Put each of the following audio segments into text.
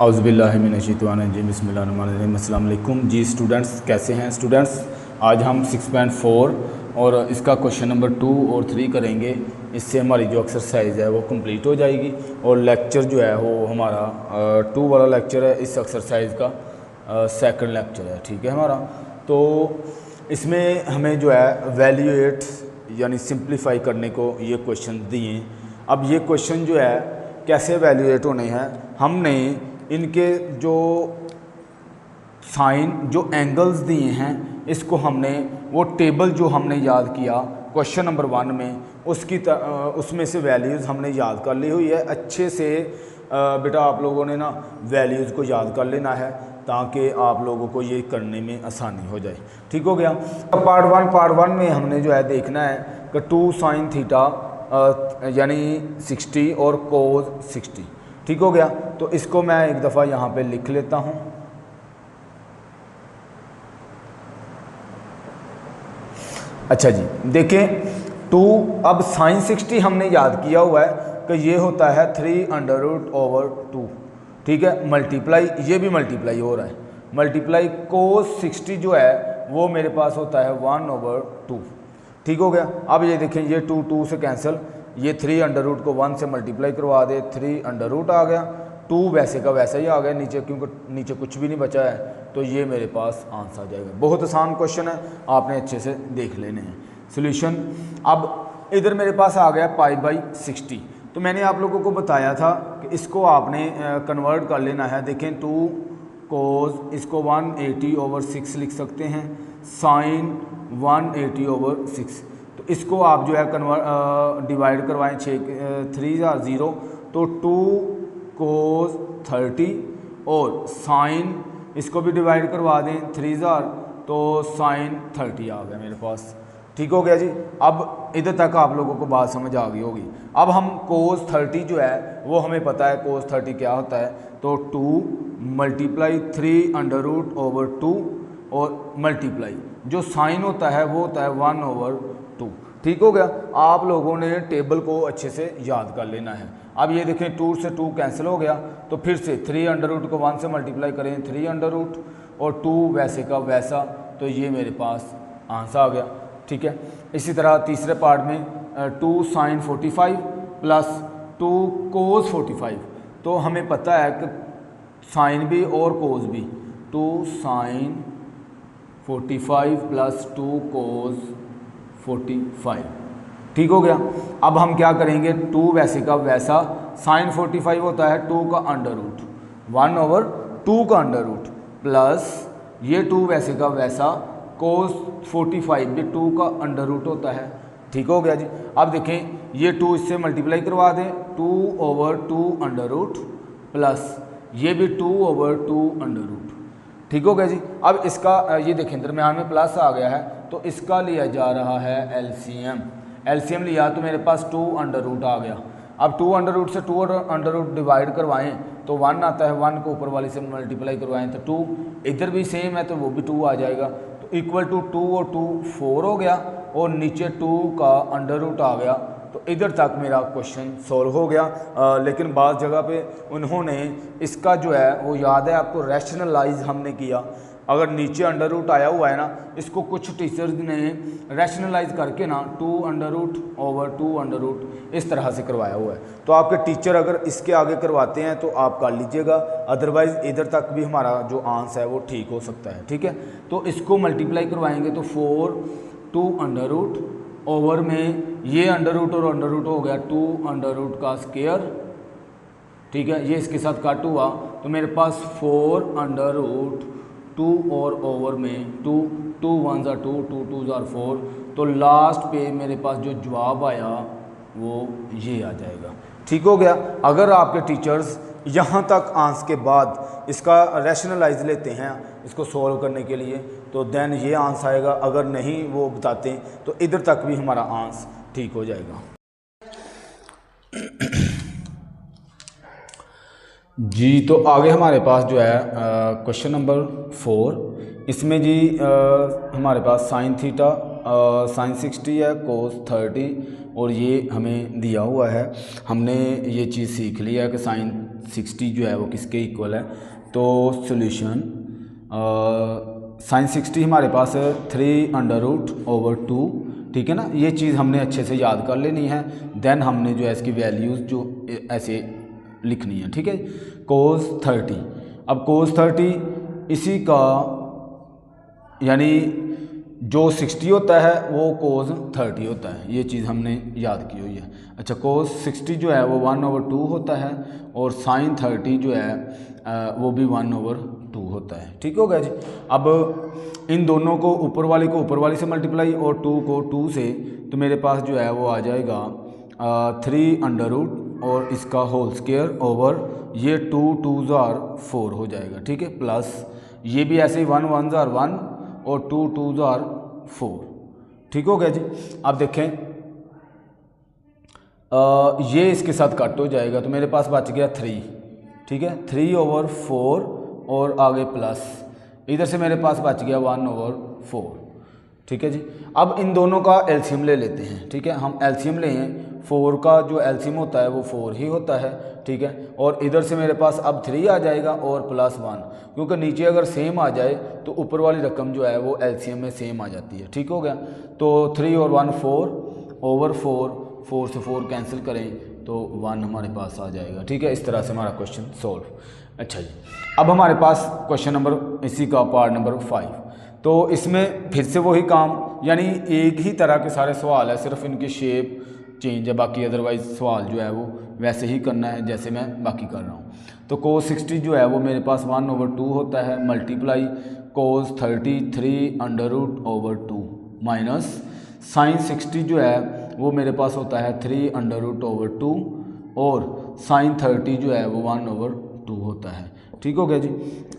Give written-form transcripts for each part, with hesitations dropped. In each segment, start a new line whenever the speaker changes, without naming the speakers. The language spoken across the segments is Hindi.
औज़ुबिल्लाहिमिनश्शैतानिर्रजीम बिस्मिल्लाहिर्रहमानिर्रहीम। अस्सलाम वालेकुम जी स्टूडेंट्स, कैसे हैं स्टूडेंट्स। आज हम 6.4 और इसका क्वेश्चन नंबर 2 और 3 करेंगे। इससे हमारी जो एक्सरसाइज है वो कंप्लीट हो जाएगी और लेक्चर जो है वो हमारा 2 वाला लेक्चर है। इस एक्सरसाइज का सेकंड लेक्चर है, ठीक है हमारा। तो इसमें हमें जो है वैल्यूएट यानी सिंप्लीफाई करने को ये क्वेश्चन दिए। अब ये क्वेश्चन जो है कैसे वैल्यूएट होने हैं, हमने इनके जो साइन जो एंगल्स दिए हैं इसको हमने वो टेबल जो हमने याद किया क्वेश्चन नंबर 1 में उसमें से वैल्यूज़ हमने याद कर ली हुई है। अच्छे से बेटा आप लोगों ने ना वैल्यूज़ को याद कर लेना है ताकि आप लोगों को ये करने में आसानी हो जाए। ठीक हो गया। पार्ट वन में हमने जो है देखना है कि 2 sin थीटा यानी 60 और कोस 60। ठीक हो गया। तो इसको मैं एक दफ़ा यहाँ पे लिख लेता हूँ। अच्छा जी, देखें 2 अब sin 60 हमने याद किया हुआ है कि ये होता है 3√/2। ठीक है, मल्टीप्लाई ये भी मल्टीप्लाई हो रहा है, मल्टीप्लाई कोस 60 जो है वो मेरे पास होता है 1/2। ठीक हो गया। अब ये देखें ये 2 से कैंसिल, ये 3√ को 1 से मल्टीप्लाई करवा दे, 3√ आ गया, 2 वैसे का वैसा ही आ गया नीचे, क्योंकि नीचे कुछ भी नहीं बचा है। तो ये मेरे पास आंसर आ जाएगा। बहुत आसान क्वेश्चन है, आपने अच्छे से देख लेने हैं सॉल्यूशन। अब इधर मेरे पास आ गया π/60। तो मैंने आप लोगों को बताया था कि इसको आपने कन्वर्ट कर लेना है। देखें 2 कोस इसको 180/6 लिख सकते हैं, साइन 180/6। तो इसको आप जो है डिवाइड करवाएं 3 0, तो 2 कोस 30 और साइन इसको भी डिवाइड करवा दें 3 तो साइन 30 आ गया मेरे पास। ठीक हो गया जी। अब इधर तक आप लोगों को बात समझ आ गई होगी। अब हम कोस 30 जो है वो हमें पता है कोस 30 क्या होता है, तो 2 मल्टीप्लाई 3√/2 और मल्टीप्लाई जो साइन होता है वो होता है 1/2। ठीक हो गया। आप लोगों ने टेबल को अच्छे से याद कर लेना है। अब ये देखें 2 से 2 कैंसिल हो गया, तो फिर से 3√ को 1 से मल्टीप्लाई करें 3√ और 2 वैसे का वैसा, तो ये मेरे पास आंसर आ गया। ठीक है। इसी तरह तीसरे पार्ट में 2 sin 45 प्लस 2 cos 45। तो हमें पता है कि साइन भी और कोस भी, 2 sin 45 प्लस 2 cos 45। ठीक हो गया। अब हम क्या करेंगे, 2 वैसे का वैसा, साइन 45 होता है 2 का अंडर रूट, 1/2 का अंडर रूट, प्लस ये 2 वैसे का वैसा, कोस 45 भी 2 का अंडर रूट होता है। ठीक हो गया जी। अब देखें ये 2 इससे मल्टीप्लाई करवा दें, 2/2 अंडर रूट प्लस ये भी 2/2 अंडर रूट। ठीक हो गया जी। अब इसका ये देखें दरम्यान में प्लस आ गया है, तो इसका लिया जा रहा है एलसीएम। एलसीएम लिया तो मेरे पास 2 अंडर रूट आ गया। अब 2 अंडर रूट से 2 अंडर रूट डिवाइड करवाएं तो 1 आता है, 1 को ऊपर वाले से मल्टीप्लाई करवाएं तो 2, इधर भी सेम है तो वो भी 2 आ जाएगा। तो इक्वल टू 2 और 2 4 हो गया और नीचे 2 का अंडर रूट आ गया। तो इधर तक मेरा क्वेश्चन सॉल्व हो गया। लेकिन बाज़ जगह पे उन्होंने इसका जो है वो याद है आपको रैशनलाइज हमने किया। अगर नीचे अंडर रूट आया हुआ है ना, इसको कुछ टीचर्स ने रैशनलाइज करके ना 2√/2 अंडर रूट इस तरह से करवाया हुआ है। तो आपके टीचर अगर इसके आगे करवाते हैं तो आप कर लीजिएगा, अदरवाइज़ इधर तक भी हमारा जो आंसर है वो ठीक हो सकता है। ठीक है। तो इसको मल्टीप्लाई करवाएंगे तो 4 2 अंडर रूट ओवर में ये अंडर रूट और अंडर रूट हो गया 2 अंडर रूट का स्क्वायर। ठीक है, ये इसके साथ कट हुआ तो मेरे पास 4 अंडर रूट 2 और ओवर में 2 2 1 2 2 2 4। तो लास्ट पे मेरे पास जो जवाब आया वो ये आ जाएगा। ठीक हो गया। अगर आपके टीचर्स यहाँ तक आंसर के बाद इसका रैशनलाइज लेते हैं इसको सॉल्व करने के लिए तो देन ये आंसर आएगा। अगर नहीं वो बताते तो इधर तक भी हमारा आंसर ठीक हो जाएगा। जी तो आगे हमारे पास जो है क्वेश्चन नंबर 4। इसमें जी हमारे पास साइन थीटा साइन 60 है, कोस 30 और ये हमें दिया हुआ है। हमने ये चीज़ सीख ली है कि साइन 60 जो है वो किसके इक्वल है, तो सॉल्यूशन साइन 60 हमारे पास 3√/2, ठीक है ना। ये चीज़ हमने अच्छे से याद कर लेनी है, देन हमने जो है इसकी वैल्यूज़ जो ऐसे लिखनी है, ठीक है। cos 30, अब cos 30 इसी का यानी जो 60 होता है वो cos 30 होता है, ये चीज़ हमने याद की हुई है। अच्छा, cos 60 जो है वो 1/2 होता है और sin 30 जो है वो भी 1/2 होता है, ठीक हो गया जी। अब इन दोनों को ऊपर वाली से मल्टीप्लाई और 2 को 2 से, तो मेरे पास जो है वो आ जाएगा 3 और इसका होल स्क्वायर ओवर ये 2 2s are 4 हो जाएगा, ठीक है। प्लस ये भी ऐसे ही 1 1s are 1 और 2 2s are 4, ठीक हो गया जी। अब देखें ये इसके साथ कट हो जाएगा, तो मेरे पास बच गया 3, ठीक है। 3/4 और आगे प्लस, इधर से मेरे पास बच गया 1/4, ठीक है जी। अब इन दोनों का एलसीएम ले लेते हैं, ठीक है। हम एलसीएम लें, 4 का जो एलसीएम होता है वो 4 ही होता है, ठीक है। और इधर से मेरे पास अब 3 आ जाएगा और प्लस 1, क्योंकि नीचे अगर सेम आ जाए तो ऊपर वाली रकम जो है वो एलसीएम में सेम आ जाती है, ठीक हो गया। तो 3 और 1 4/4, 4 से 4 कैंसिल करें तो 1 हमारे पास आ जाएगा, ठीक है। इस तरह से हमारा क्वेश्चन सॉल्व। अच्छा जी, अब हमारे पास क्वेश्चन नंबर इसी का पार्ट नंबर 5, तो इसमें फिर से वही काम, यानी एक ही तरह के सारे सवाल है, सिर्फ इनकी शेप चेंज है, बाकी अदरवाइज सवाल जो है वो वैसे ही करना है जैसे मैं बाकी कर रहा हूँ। तो cos 60 जो है वो मेरे पास 1/2 होता है, मल्टीप्लाई cos 30 3√/2 माइनस साइन 60 जो है वो मेरे पास होता है 3√/2 और साइन 30 जो है वो 1/2 होता है, ठीक हो गया जी।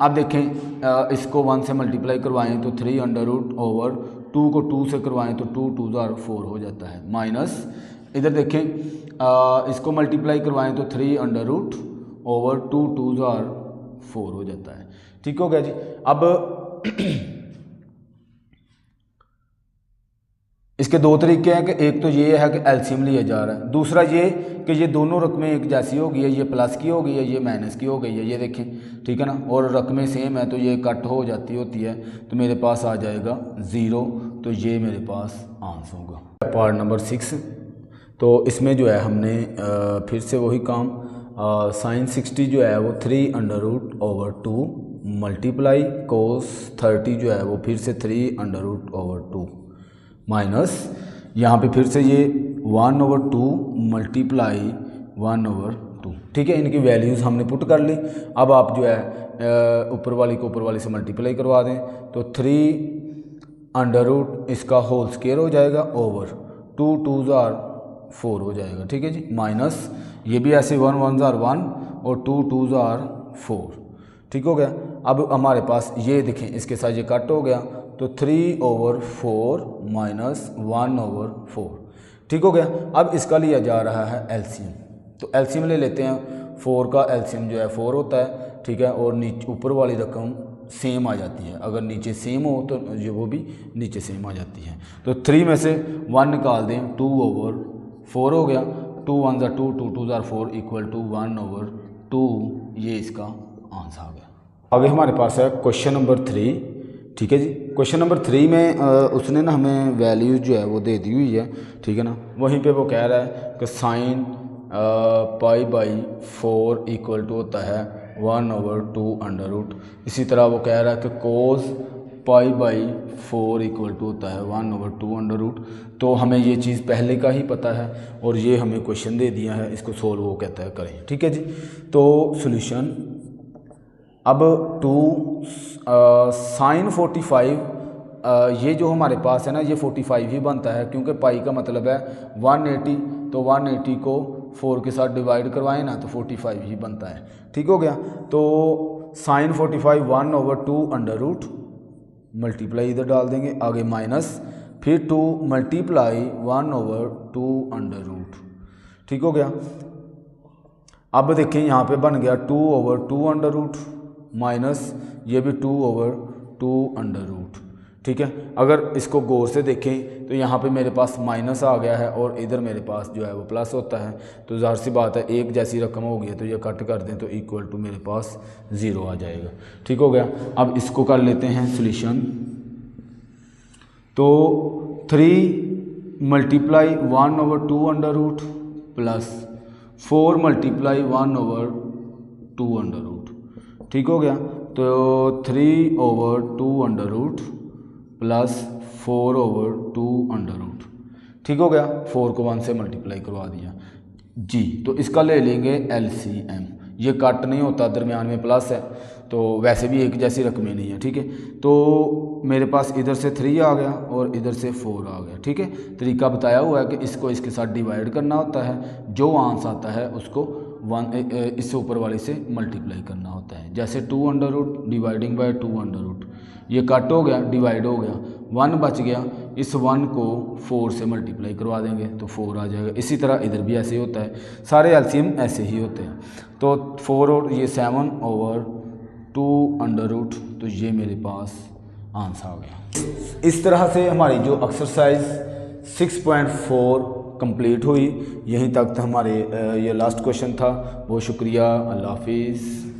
अब देखें इसको 1 से मल्टीप्लाई करवाएं तो 3√/2 को 2 से करवाएं तो 2 2s are 4 हो जाता है, माइनस इधर देखें इसको मल्टीप्लाई करवाएं तो 3√/2 2s are 4 हो जाता है, ठीक हो गया जी। अब इसके दो तरीके हैं कि एक तो ये है कि एलसीएम लिया जा रहा है, दूसरा ये कि ये दोनों रकमें एक जैसी हो गई है, ये प्लस की हो गई है, ये माइनस की हो गई है, ये देखें, ठीक है ना। और रकमें सेम है तो ये कट हो जाती होती है, तो मेरे पास आ जाएगा 0, तो ये मेरे पास आंसर होगा। पार्ट नंबर 6, तो इसमें जो है हमने फिर से वही काम, साइन 60 जो है वो 3√/2 मल्टीप्लाई cos 30 जो है वो फिर से 3√/2 माइनस यहाँ पे फिर से ये 1/2 मल्टीप्लाई 1/2, ठीक है। इनकी वैल्यूज़ हमने पुट कर ली। अब आप जो है ऊपर वाली को ऊपर वाली से मल्टीप्लाई करवा दें तो 3 इसका होल स्क्वायर हो जाएगा ओवर 2 2s are 4 हो जाएगा, ठीक है जी। माइनस ये भी ऐसे 1 1s are 1 और 2 2s are 4, ठीक हो गया। अब हमारे पास ये देखें इसके साथ ये कट हो गया, तो 3/4 माइनस 1/4, ठीक हो गया। अब इसका लिया जा रहा है एलसीएम, तो एलसीएम ले लेते हैं। 4 का एलसीएम जो है 4 होता है, ठीक है। और नीचे ऊपर वाली रकम सेम आ जाती है, अगर नीचे सेम हो तो ये वो भी नीचे सेम आ जाती है। तो 3 में से 1 निकाल दें, 2/4 हो गया, 2 1s are 2 2 2s are 4 equal to 1/2, ये इसका आंसर आ गया। आगे हमारे पास है क्वेश्चन नंबर 3, ठीक है जी। क्वेश्चन नंबर 3 में उसने ना हमें वैल्यूज जो है वो दे दी हुई है, ठीक है ना। वहीं पे वो कह रहा है कि साइन π/4 इक्वल टू होता है 1/2 इसी तरह वो कह रहा है कि cos π/4 इक्वल टू होता है 1/2 तो हमें ये चीज़ पहले का ही पता है और ये हमें क्वेश्चन दे दिया है, इसको सोल्व वो कहता है करें, ठीक है जी। तो सॉल्यूशन, अब 2 साइन 45 ये जो हमारे पास है ना ये 45 ही बनता है, क्योंकि पाई का मतलब है 180, तो 180 को 4 के साथ डिवाइड करवाएं ना तो 45 ही बनता है, ठीक हो गया। तो साइन 45 1/2 मल्टीप्लाई इधर डाल देंगे, आगे माइनस फिर 2 मल्टीप्लाई 1/2, ठीक हो गया। अब देखें यहाँ पे बन गया 2/2 माइनस ये भी 2/2, ठीक है। अगर इसको गौर से देखें तो यहाँ पे मेरे पास माइनस आ गया है और इधर मेरे पास जो है वो प्लस होता है, तो ज़ाहिर सी बात है एक जैसी रकम हो गई है, तो ये कट कर दें तो इक्वल टू मेरे पास 0 आ जाएगा। ठीक हो गया। अब इसको कर लेते हैं सोल्यूशन। तो 3 multiply 1/2 under root plus 4 multiply 1/2 under root. ठीक हो गया। तो 3/2 under root plus 4/2 under root. ठीक हो गया। 4 को 1 से मल्टीप्लाई करवा दिया जी। तो इसका ले लेंगे LCM। ये कट नहीं होता, दरमियान में प्लस है, तो वैसे भी एक जैसी रकमें नहीं है। ठीक है। तो मेरे पास इधर से 3 आ गया और इधर से 4 आ गया। ठीक है। तरीका बताया हुआ है कि इसको इसके साथ डिवाइड करना होता है, जो आंसर आता है उसको 1 इससे ऊपर वाले से मल्टीप्लाई करना होता है। जैसे 2 under root dividing by 2 under root, ये कट हो गया, डिवाइड हो गया, 1 बच गया, इस 1 को 4 से मल्टीप्लाई करवा देंगे तो 4 आ जाएगा। इसी तरह इधर भी ऐसे ही होता है, सारे एलसीएम ऐसे ही होते हैं। तो 4 और ये 7/2 अंडर रूट, तो ये मेरे पास आंसर आ गया। इस तरह से हमारी जो एक्सरसाइज 6.4 कंप्लीट हुई। यहीं तक हमारे ये लास्ट क्वेश्चन था। बहुत शुक्रिया। अल्लाह हाफिज़।